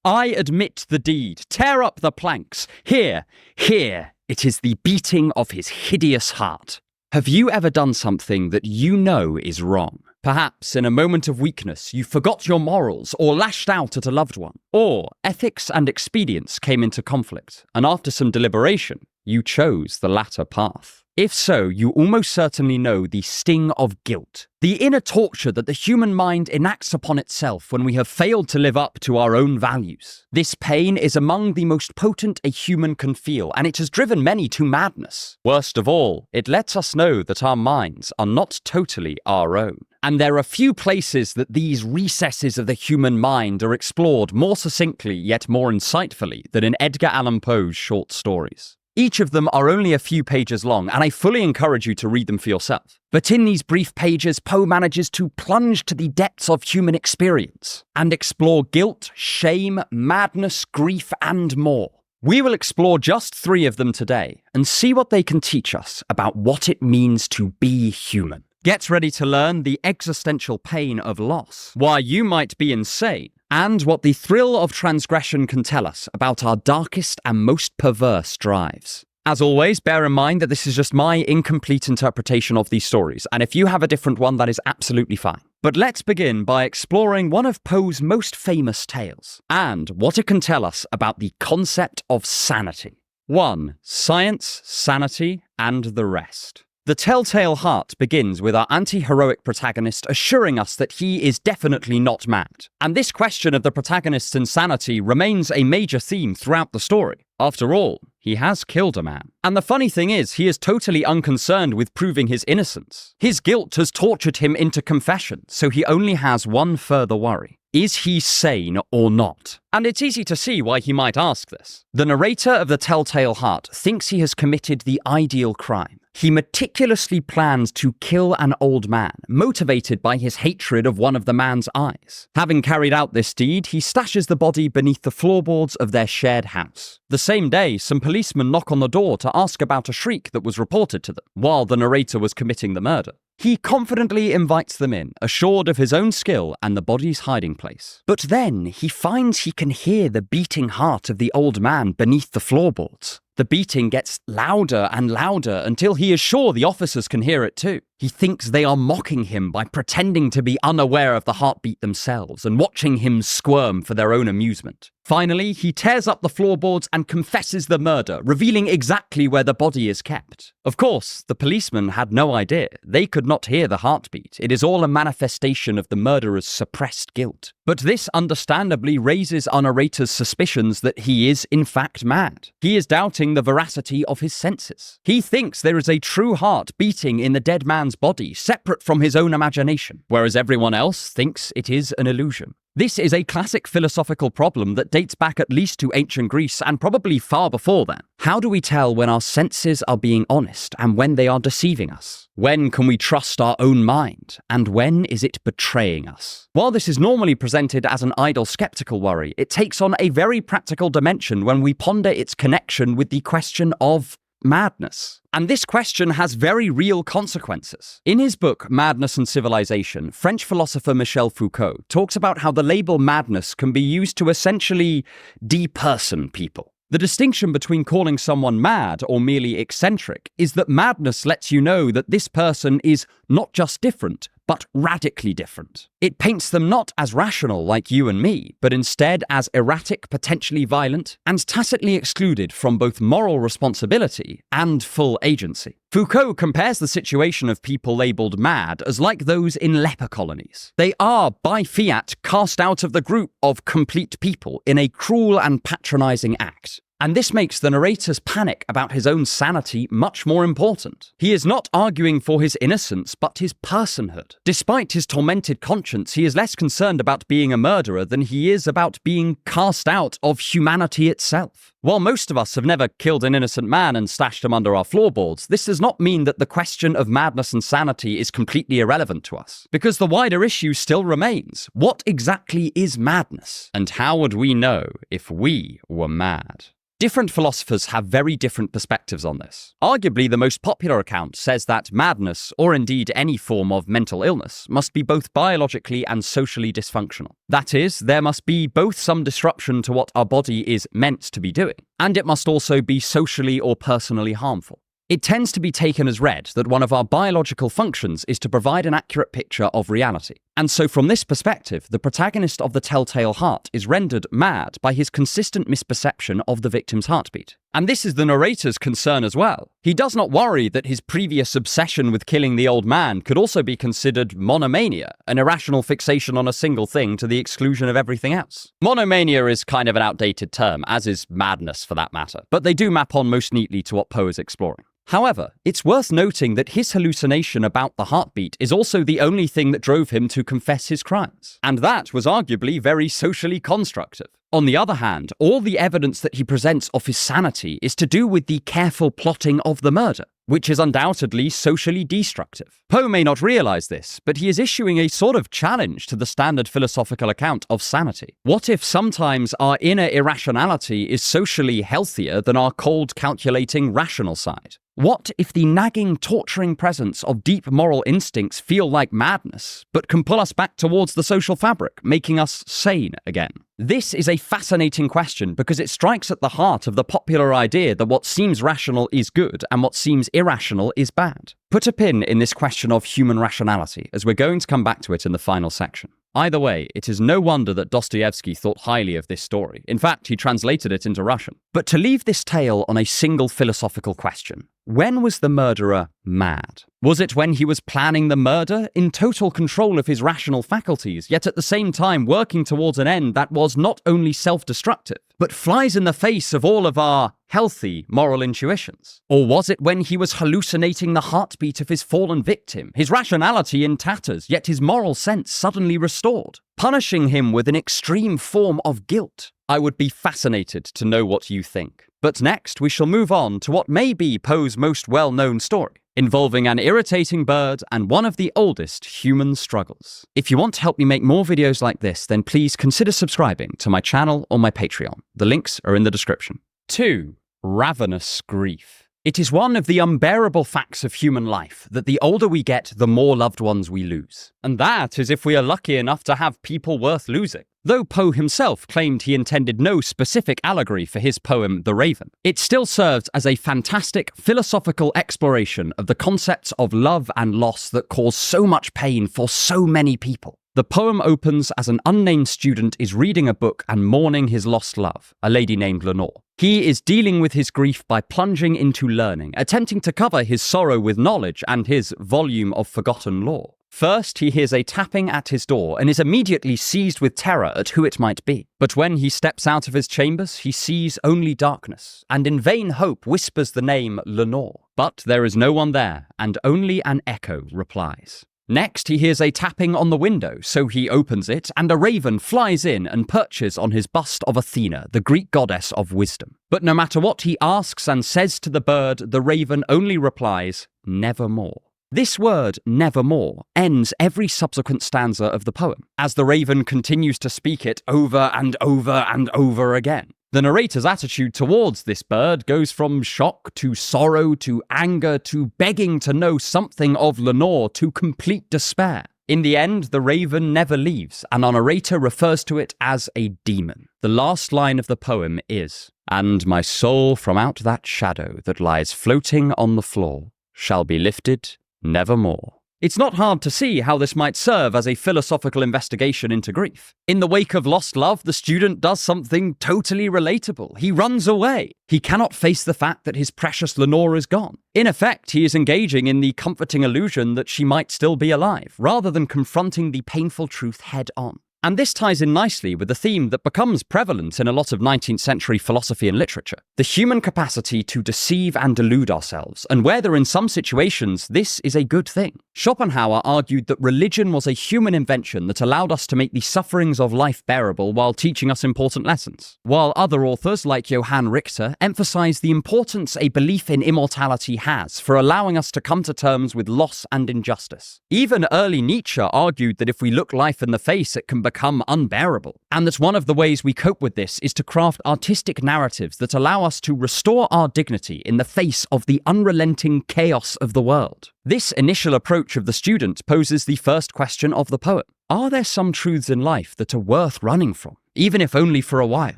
I admit the deed. Tear up the planks. Here, it is the beating of his hideous heart. Have you ever done something that you know is wrong? Perhaps in a moment of weakness, you forgot your morals or lashed out at a loved one. Or ethics and expedience came into conflict, and after some deliberation, you chose the latter path. If so, you almost certainly know the sting of guilt, the inner torture that the human mind enacts upon itself when we have failed to live up to our own values. This pain is among the most potent a human can feel, and it has driven many to madness. Worst of all, it lets us know that our minds are not totally our own. And there are few places that these recesses of the human mind are explored more succinctly yet more insightfully than in Edgar Allan Poe's short stories. Each of them are only a few pages long, and I fully encourage you to read them for yourself. But in these brief pages, Poe manages to plunge to the depths of human experience and explore guilt, shame, madness, grief, and more. We will explore just 3 of them today and see what they can teach us about what it means to be human. Get ready to learn the existential pain of loss, why you might be insane, and what the thrill of transgression can tell us about our darkest and most perverse drives. As always, bear in mind that this is just my incomplete interpretation of these stories, and if you have a different one, that is absolutely fine. But let's begin by exploring one of Poe's most famous tales, and what it can tell us about the concept of sanity. 1. Science, sanity, and the rest. The Telltale Heart begins with our anti-heroic protagonist assuring us that he is definitely not mad. And this question of the protagonist's insanity remains a major theme throughout the story. After all, he has killed a man. And the funny thing is, he is totally unconcerned with proving his innocence. His guilt has tortured him into confession, so he only has one further worry. Is he sane or not? And it's easy to see why he might ask this. The narrator of the Telltale Heart thinks he has committed the ideal crime. He meticulously plans to kill an old man, motivated by his hatred of one of the man's eyes. Having carried out this deed, he stashes the body beneath the floorboards of their shared house. The same day, some policemen knock on the door to ask about a shriek that was reported to them, while the narrator was committing the murder. He confidently invites them in, assured of his own skill and the body's hiding place. But then he finds he can hear the beating heart of the old man beneath the floorboards. The beating gets louder and louder until he is sure the officers can hear it too. He thinks they are mocking him by pretending to be unaware of the heartbeat themselves and watching him squirm for their own amusement. Finally, he tears up the floorboards and confesses the murder, revealing exactly where the body is kept. Of course, the policemen had no idea. They could not hear the heartbeat. It is all a manifestation of the murderer's suppressed guilt. But this understandably raises our narrator's suspicions that he is in fact mad. He is doubting the veracity of his senses. He thinks there is a true heart beating in the dead man's body, separate from his own imagination, whereas everyone else thinks it is an illusion. This is a classic philosophical problem that dates back at least to ancient Greece and probably far before then. How do we tell when our senses are being honest and when they are deceiving us? When can we trust our own mind? And when is it betraying us? While this is normally presented as an idle skeptical worry, it takes on a very practical dimension when we ponder its connection with the question of madness. And this question has very real consequences. In his book, Madness and Civilization, French philosopher Michel Foucault talks about how the label madness can be used to essentially deperson people. The distinction between calling someone mad or merely eccentric is that madness lets you know that this person is not just different, but radically different. It paints them not as rational like you and me, but instead as erratic, potentially violent, and tacitly excluded from both moral responsibility and full agency. Foucault compares the situation of people labeled mad as like those in leper colonies. They are, by fiat, cast out of the group of complete people in a cruel and patronizing act. And this makes the narrator's panic about his own sanity much more important. He is not arguing for his innocence, but his personhood. Despite his tormented conscience, he is less concerned about being a murderer than he is about being cast out of humanity itself. While most of us have never killed an innocent man and stashed him under our floorboards, this does not mean that the question of madness and sanity is completely irrelevant to us, because the wider issue still remains. What exactly is madness? And how would we know if we were mad? Different philosophers have very different perspectives on this. Arguably, the most popular account says that madness, or indeed any form of mental illness, must be both biologically and socially dysfunctional. That is, there must be both some disruption to what our body is meant to be doing, and it must also be socially or personally harmful. It tends to be taken as read that one of our biological functions is to provide an accurate picture of reality. And so from this perspective, the protagonist of The Telltale Heart is rendered mad by his consistent misperception of the victim's heartbeat. And this is the narrator's concern as well. He does not worry that his previous obsession with killing the old man could also be considered monomania, an irrational fixation on a single thing to the exclusion of everything else. Monomania is kind of an outdated term, as is madness for that matter, but they do map on most neatly to what Poe is exploring. However, it's worth noting that his hallucination about the heartbeat is also the only thing that drove him to confess his crimes, and that was arguably very socially constructive. On the other hand, all the evidence that he presents of his sanity is to do with the careful plotting of the murder, which is undoubtedly socially destructive. Poe may not realize this, but he is issuing a sort of challenge to the standard philosophical account of sanity. What if sometimes our inner irrationality is socially healthier than our cold, calculating, rational side? What if the nagging, torturing presence of deep moral instincts feel like madness, but can pull us back towards the social fabric, making us sane again? This is a fascinating question because it strikes at the heart of the popular idea that what seems rational is good and what seems irrational is bad. Put a pin in this question of human rationality, as we're going to come back to it in the final section. Either way, it is no wonder that Dostoevsky thought highly of this story. In fact, he translated it into Russian. But to leave this tale on a single philosophical question, when was the murderer mad? Was it when he was planning the murder, in total control of his rational faculties, yet at the same time working towards an end that was not only self-destructive, but flies in the face of all of our healthy moral intuitions? Or was it when he was hallucinating the heartbeat of his fallen victim, his rationality in tatters, yet his moral sense suddenly restored, punishing him with an extreme form of guilt? I would be fascinated to know what you think. But next, we shall move on to what may be Poe's most well-known story, involving an irritating bird and one of the oldest human struggles. If you want to help me make more videos like this, then please consider subscribing to my channel or my Patreon. The links are in the description. 2. Ravenous Grief. It is one of the unbearable facts of human life that the older we get, the more loved ones we lose. And that is if we are lucky enough to have people worth losing. Though Poe himself claimed he intended no specific allegory for his poem The Raven, it still serves as a fantastic philosophical exploration of the concepts of love and loss that cause so much pain for so many people. The poem opens as an unnamed student is reading a book and mourning his lost love, a lady named Lenore. He is dealing with his grief by plunging into learning, attempting to cover his sorrow with knowledge and his volume of forgotten lore. First, he hears a tapping at his door and is immediately seized with terror at who it might be. But when he steps out of his chambers, he sees only darkness, and in vain hope whispers the name Lenore. But there is no one there, and only an echo replies. Next, he hears a tapping on the window, so he opens it, and a raven flies in and perches on his bust of Athena, the Greek goddess of wisdom. But no matter what he asks and says to the bird, the raven only replies, nevermore. This word, nevermore, ends every subsequent stanza of the poem, as the raven continues to speak it over and over and over again. The narrator's attitude towards this bird goes from shock to sorrow to anger to begging to know something of Lenore to complete despair. In the end, the raven never leaves, and our narrator refers to it as a demon. The last line of the poem is, "And my soul from out that shadow that lies floating on the floor shall be lifted nevermore." It's not hard to see how this might serve as a philosophical investigation into grief. In the wake of lost love, the student does something totally relatable. He runs away. He cannot face the fact that his precious Lenore is gone. In effect, he is engaging in the comforting illusion that she might still be alive, rather than confronting the painful truth head on. And this ties in nicely with the theme that becomes prevalent in a lot of 19th century philosophy and literature: the human capacity to deceive and delude ourselves, and whether in some situations this is a good thing. Schopenhauer argued that religion was a human invention that allowed us to make the sufferings of life bearable while teaching us important lessons, while other authors like Johann Richter emphasize the importance a belief in immortality has for allowing us to come to terms with loss and injustice. Even early Nietzsche argued that if we look life in the face, it can become unbearable, and that one of the ways we cope with this is to craft artistic narratives that allow us to restore our dignity in the face of the unrelenting chaos of the world. This initial approach of the student poses the first question of the poem. Are there some truths in life that are worth running from, even if only for a while?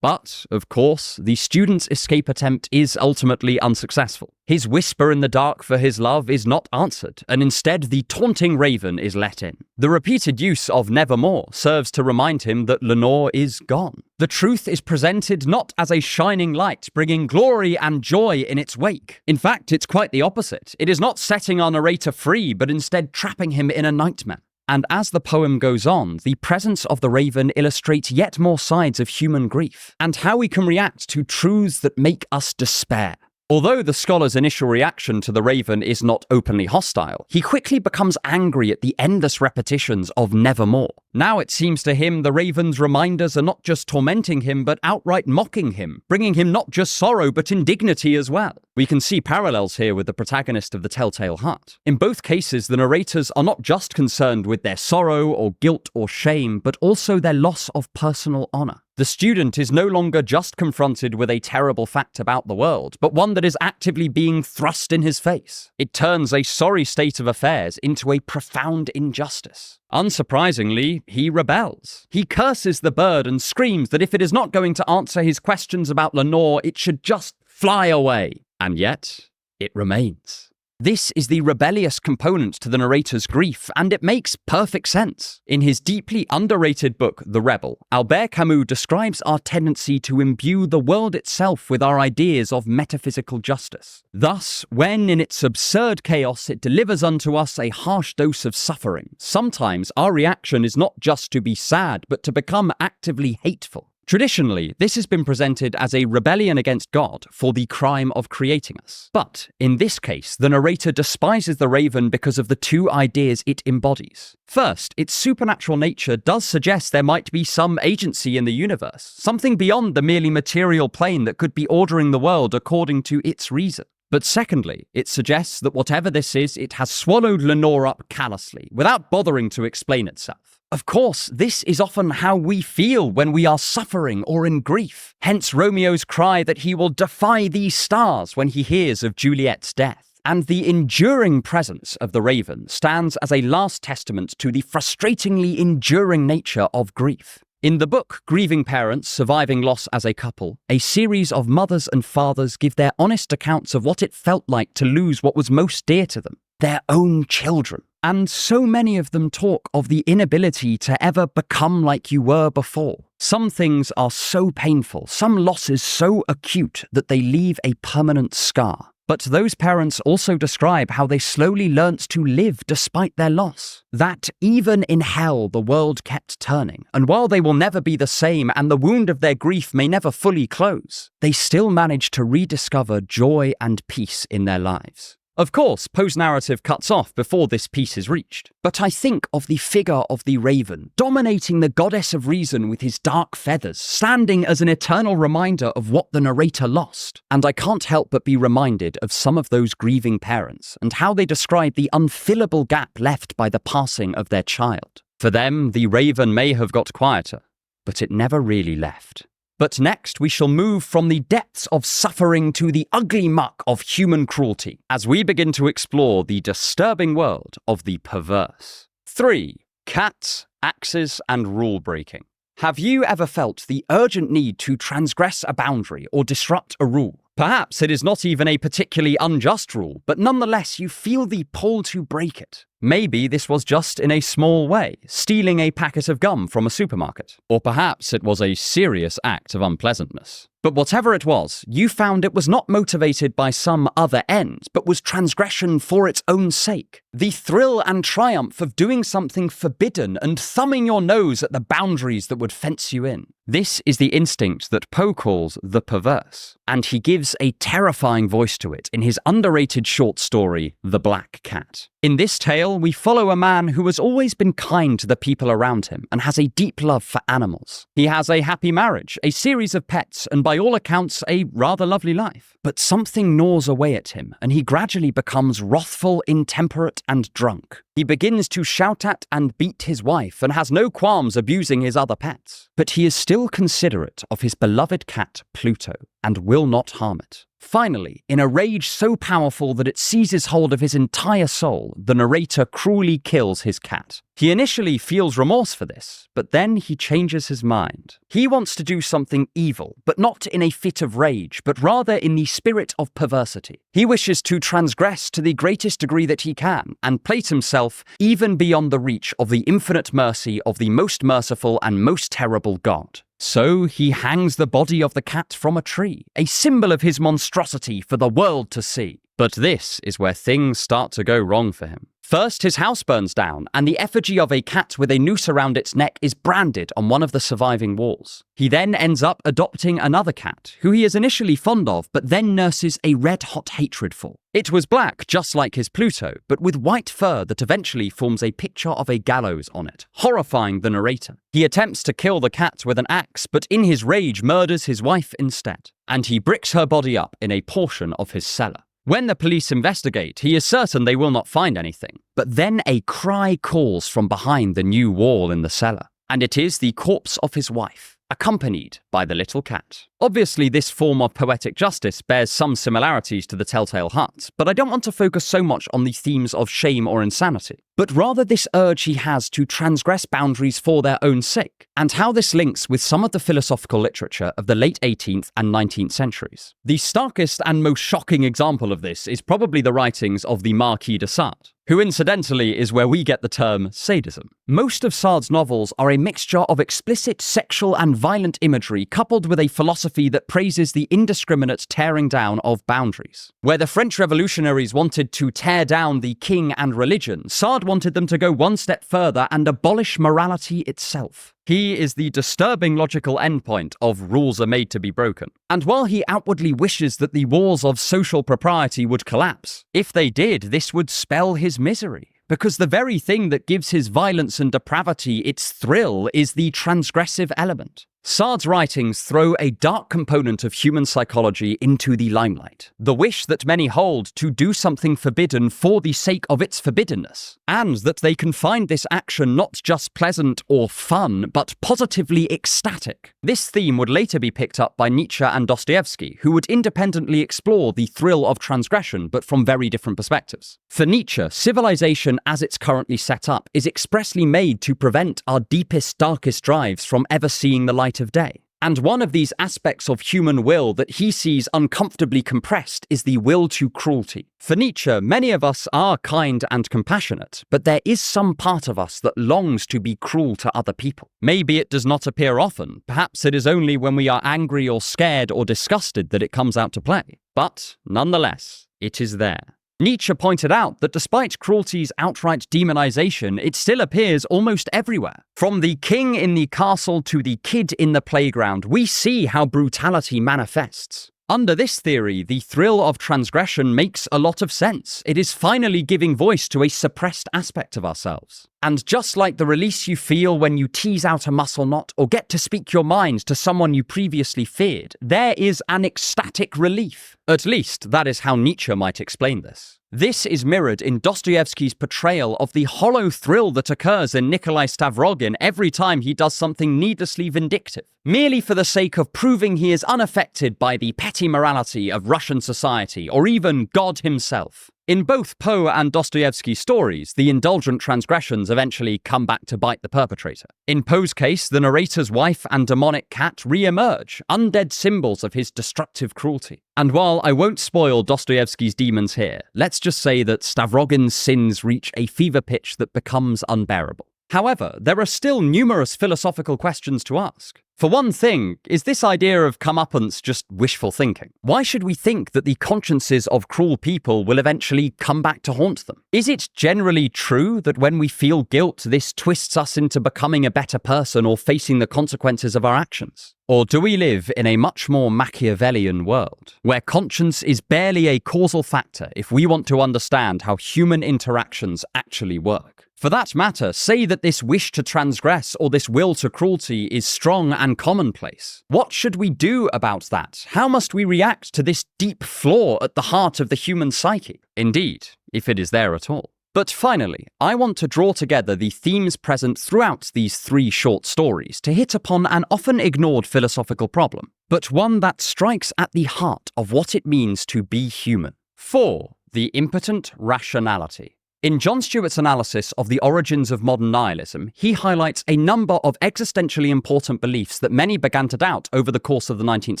But, of course, the student's escape attempt is ultimately unsuccessful. His whisper in the dark for his love is not answered, and instead the taunting raven is let in. The repeated use of nevermore serves to remind him that Lenore is gone. The truth is presented not as a shining light, bringing glory and joy in its wake. In fact, it's quite the opposite. It is not setting our narrator free, but instead trapping him in a nightmare. And as the poem goes on, the presence of the raven illustrates yet more sides of human grief, and how we can react to truths that make us despair. Although the scholar's initial reaction to the raven is not openly hostile, he quickly becomes angry at the endless repetitions of nevermore. Now it seems to him the raven's reminders are not just tormenting him, but outright mocking him, bringing him not just sorrow, but indignity as well. We can see parallels here with the protagonist of The Telltale Heart. In both cases, the narrators are not just concerned with their sorrow or guilt or shame, but also their loss of personal honor. The student is no longer just confronted with a terrible fact about the world, but one that is actively being thrust in his face. It turns a sorry state of affairs into a profound injustice. Unsurprisingly, he rebels. He curses the bird and screams that if it is not going to answer his questions about Lenore, it should just fly away. And yet, it remains. This is the rebellious component to the narrator's grief, and it makes perfect sense. In his deeply underrated book, The Rebel, Albert Camus describes our tendency to imbue the world itself with our ideas of metaphysical justice. Thus, when in its absurd chaos it delivers unto us a harsh dose of suffering, sometimes our reaction is not just to be sad, but to become actively hateful. Traditionally, this has been presented as a rebellion against God for the crime of creating us. But, in this case, the narrator despises the raven because of the two ideas it embodies. First, its supernatural nature does suggest there might be some agency in the universe, something beyond the merely material plane that could be ordering the world according to its reason. But secondly, it suggests that whatever this is, it has swallowed Lenore up callously, without bothering to explain itself. Of course, this is often how we feel when we are suffering or in grief. Hence Romeo's cry that he will defy these stars when he hears of Juliet's death. And the enduring presence of the raven stands as a last testament to the frustratingly enduring nature of grief. In the book Grieving Parents, Surviving Loss as a Couple, a series of mothers and fathers give their honest accounts of what it felt like to lose what was most dear to them, their own children. And so many of them talk of the inability to ever become like you were before. Some things are so painful, some losses so acute that they leave a permanent scar. But those parents also describe how they slowly learnt to live despite their loss. That even in hell the world kept turning, and while they will never be the same and the wound of their grief may never fully close, they still manage to rediscover joy and peace in their lives. Of course, Poe's narrative cuts off before this peace is reached, but I think of the figure of the raven, dominating the goddess of reason with his dark feathers, standing as an eternal reminder of what the narrator lost. And I can't help but be reminded of some of those grieving parents, and how they describe the unfillable gap left by the passing of their child. For them, the raven may have got quieter, but it never really left. But next, we shall move from the depths of suffering to the ugly muck of human cruelty, as we begin to explore the disturbing world of the perverse. 3. Cats, axes, and rule breaking. Have you ever felt the urgent need to transgress a boundary or disrupt a rule? Perhaps it is not even a particularly unjust rule, but nonetheless you feel the pull to break it. Maybe this was just in a small way, stealing a packet of gum from a supermarket. Or perhaps it was a serious act of unpleasantness. But whatever it was, you found it was not motivated by some other end, but was transgression for its own sake. The thrill and triumph of doing something forbidden and thumbing your nose at the boundaries that would fence you in. This is the instinct that Poe calls the perverse, and he gives a terrifying voice to it in his underrated short story, The Black Cat. In this tale, Well, we follow a man who has always been kind to the people around him and has a deep love for animals. He has a happy marriage, a series of pets, and by all accounts, a rather lovely life. But something gnaws away at him, and he gradually becomes wrathful, intemperate, and drunk. He begins to shout at and beat his wife and has no qualms abusing his other pets. But he is still considerate of his beloved cat, Pluto, and will not harm it. Finally, in a rage so powerful that it seizes hold of his entire soul, the narrator cruelly kills his cat. He initially feels remorse for this, but then he changes his mind. He wants to do something evil, but not in a fit of rage, but rather in the spirit of perversity. He wishes to transgress to the greatest degree that he can, and place himself even beyond the reach of the infinite mercy of the most merciful and most terrible God. So he hangs the body of the cat from a tree, a symbol of his monstrosity for the world to see. But this is where things start to go wrong for him. First, his house burns down, and the effigy of a cat with a noose around its neck is branded on one of the surviving walls. He then ends up adopting another cat, who he is initially fond of, but then nurses a red-hot hatred for. It was black, just like his Pluto, but with white fur that eventually forms a picture of a gallows on it, horrifying the narrator. He attempts to kill the cat with an axe, but in his rage murders his wife instead, and he bricks her body up in a portion of his cellar. When the police investigate, he is certain they will not find anything. But then a cry calls from behind the new wall in the cellar, and it is the corpse of his wife, accompanied by the little cat. Obviously, this form of poetic justice bears some similarities to the Telltale Heart, but I don't want to focus so much on the themes of shame or insanity, but rather this urge he has to transgress boundaries for their own sake, and how this links with some of the philosophical literature of the late 18th and 19th centuries. The starkest and most shocking example of this is probably the writings of the Marquis de Sade, who incidentally is where we get the term sadism. Most of Sade's novels are a mixture of explicit sexual and violent imagery coupled with a philosophy that praises the indiscriminate tearing down of boundaries. Where the French revolutionaries wanted to tear down the king and religion, Sade wanted them to go one step further and abolish morality itself. He is the disturbing logical endpoint of rules are made to be broken. And while he outwardly wishes that the walls of social propriety would collapse, if they did, this would spell his misery. Because the very thing that gives his violence and depravity its thrill is the transgressive element. Sade's writings throw a dark component of human psychology into the limelight. The wish that many hold to do something forbidden for the sake of its forbiddenness. And that they can find this action not just pleasant or fun, but positively ecstatic. This theme would later be picked up by Nietzsche and Dostoevsky, who would independently explore the thrill of transgression, but from very different perspectives. For Nietzsche, civilization as it's currently set up is expressly made to prevent our deepest, darkest drives from ever seeing the light of day. And one of these aspects of human will that he sees uncomfortably compressed is the will to cruelty. For Nietzsche, many of us are kind and compassionate, but there is some part of us that longs to be cruel to other people. Maybe it does not appear often, perhaps it is only when we are angry or scared or disgusted that it comes out to play. But, nonetheless, it is there. Nietzsche pointed out that despite cruelty's outright demonization, it still appears almost everywhere. From the king in the castle to the kid in the playground, we see how brutality manifests. Under this theory, the thrill of transgression makes a lot of sense. It is finally giving voice to a suppressed aspect of ourselves. And just like the release you feel when you tease out a muscle knot or get to speak your mind to someone you previously feared, there is an ecstatic relief. At least, that is how Nietzsche might explain this. This is mirrored in Dostoevsky's portrayal of the hollow thrill that occurs in Nikolai Stavrogin every time he does something needlessly vindictive, merely for the sake of proving he is unaffected by the petty morality of Russian society or even God himself. In both Poe and Dostoevsky's stories, the indulgent transgressions eventually come back to bite the perpetrator. In Poe's case, the narrator's wife and demonic cat re-emerge, undead symbols of his destructive cruelty. And while I won't spoil Dostoevsky's demons here, let's just say that Stavrogin's sins reach a fever pitch that becomes unbearable. However, there are still numerous philosophical questions to ask. For one thing, is this idea of comeuppance just wishful thinking? Why should we think that the consciences of cruel people will eventually come back to haunt them? Is it generally true that when we feel guilt, this twists us into becoming a better person or facing the consequences of our actions? Or do we live in a much more Machiavellian world, where conscience is barely a causal factor if we want to understand how human interactions actually work? For that matter, say that this wish to transgress or this will to cruelty is strong and commonplace. What should we do about that? How must we react to this deep flaw at the heart of the human psyche? Indeed, if it is there at all. But finally, I want to draw together the themes present throughout these 3 short stories to hit upon an often ignored philosophical problem, but one that strikes at the heart of what it means to be human. 4. The impotent rationality. In John Stewart's analysis of the origins of modern nihilism, he highlights a number of existentially important beliefs that many began to doubt over the course of the 19th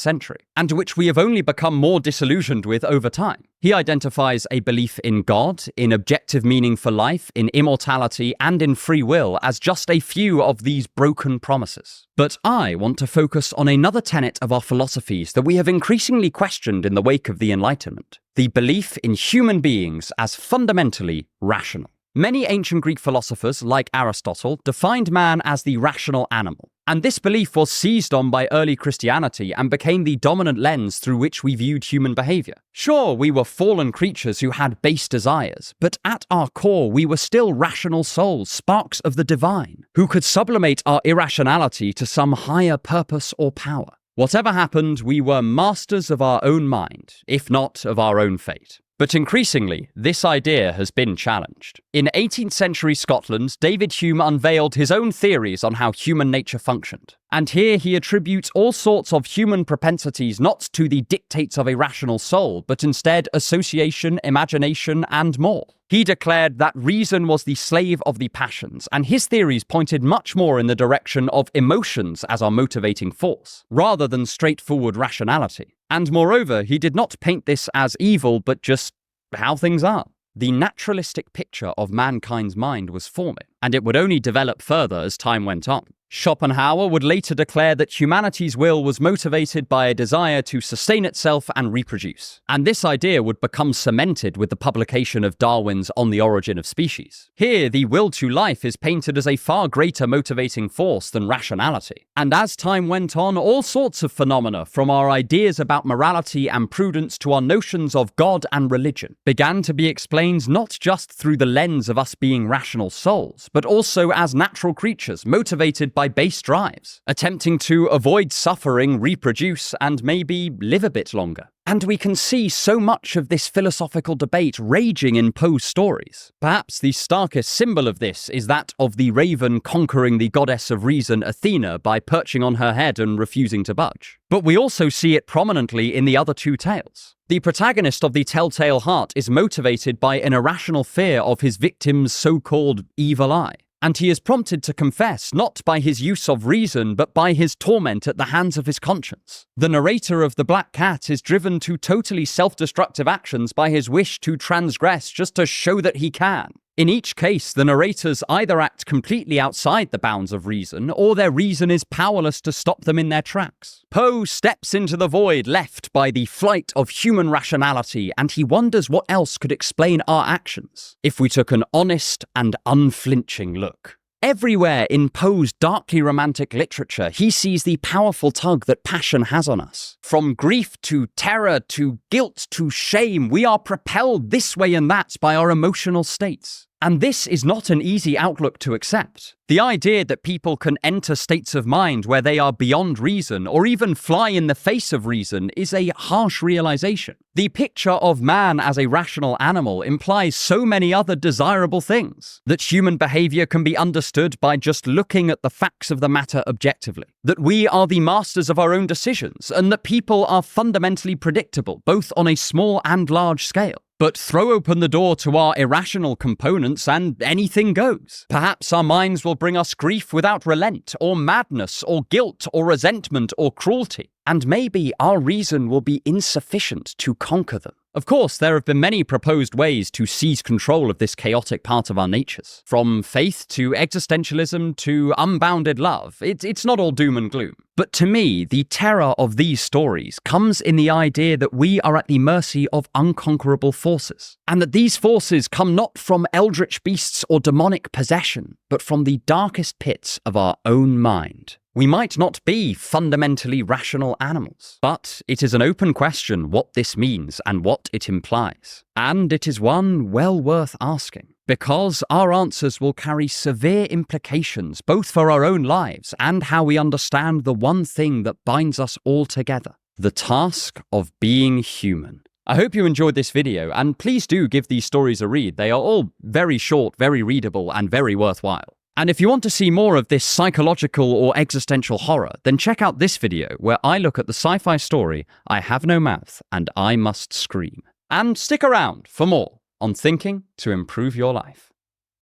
century, and which we have only become more disillusioned with over time. He identifies a belief in God, in objective meaning for life, in immortality, and in free will as just a few of these broken promises. But I want to focus on another tenet of our philosophies that we have increasingly questioned in the wake of the Enlightenment: the belief in human beings as fundamentally rational. Many ancient Greek philosophers, like Aristotle, defined man as the rational animal, and this belief was seized on by early Christianity and became the dominant lens through which we viewed human behavior. Sure, we were fallen creatures who had base desires, but at our core we were still rational souls, sparks of the divine, who could sublimate our irrationality to some higher purpose or power. Whatever happened, we were masters of our own mind, if not of our own fate. But increasingly, this idea has been challenged. In 18th century Scotland, David Hume unveiled his own theories on how human nature functioned. And here he attributes all sorts of human propensities not to the dictates of a rational soul, but instead association, imagination, and more. He declared that reason was the slave of the passions, and his theories pointed much more in the direction of emotions as our motivating force, rather than straightforward rationality. And moreover, he did not paint this as evil, but just how things are. The naturalistic picture of mankind's mind was forming, and it would only develop further as time went on. Schopenhauer would later declare that humanity's will was motivated by a desire to sustain itself and reproduce, and this idea would become cemented with the publication of Darwin's On the Origin of Species. Here, the will to life is painted as a far greater motivating force than rationality, and as time went on, all sorts of phenomena, from our ideas about morality and prudence to our notions of God and religion, began to be explained not just through the lens of us being rational souls, but also as natural creatures motivated by base drives, attempting to avoid suffering, reproduce, and maybe live a bit longer. And we can see so much of this philosophical debate raging in Poe's stories. Perhaps the starkest symbol of this is that of the raven conquering the goddess of reason Athena by perching on her head and refusing to budge. But we also see it prominently in the other 2 tales. The protagonist of The Telltale Heart is motivated by an irrational fear of his victim's so-called evil eye. And he is prompted to confess not by his use of reason, but by his torment at the hands of his conscience. The narrator of The Black Cat is driven to totally self-destructive actions by his wish to transgress just to show that he can. In each case, the narrators either act completely outside the bounds of reason, or their reason is powerless to stop them in their tracks. Poe steps into the void left by the flight of human rationality, and he wonders what else could explain our actions if we took an honest and unflinching look. Everywhere in Poe's darkly romantic literature, he sees the powerful tug that passion has on us. From grief to terror to guilt to shame, we are propelled this way and that by our emotional states. And this is not an easy outlook to accept. The idea that people can enter states of mind where they are beyond reason or even fly in the face of reason is a harsh realization. The picture of man as a rational animal implies so many other desirable things. That human behavior can be understood by just looking at the facts of the matter objectively. That we are the masters of our own decisions, and that people are fundamentally predictable, both on a small and large scale. But throw open the door to our irrational components and anything goes. Perhaps our minds will bring us grief without relent, or madness, or guilt, or resentment, or cruelty. And maybe our reason will be insufficient to conquer them. Of course, there have been many proposed ways to seize control of this chaotic part of our natures. From faith to existentialism to unbounded love, it's not all doom and gloom. But to me, the terror of these stories comes in the idea that we are at the mercy of unconquerable forces, and that these forces come not from eldritch beasts or demonic possession, but from the darkest pits of our own mind. We might not be fundamentally rational animals, but it is an open question what this means and what it implies. And it is one well worth asking, because our answers will carry severe implications both for our own lives and how we understand the one thing that binds us all together, the task of being human. I hope you enjoyed this video, and please do give these stories a read. They are all very short, very readable, and very worthwhile. And if you want to see more of this psychological or existential horror, then check out this video where I look at the sci-fi story I Have No Mouth and I Must Scream. And stick around for more on thinking to improve your life.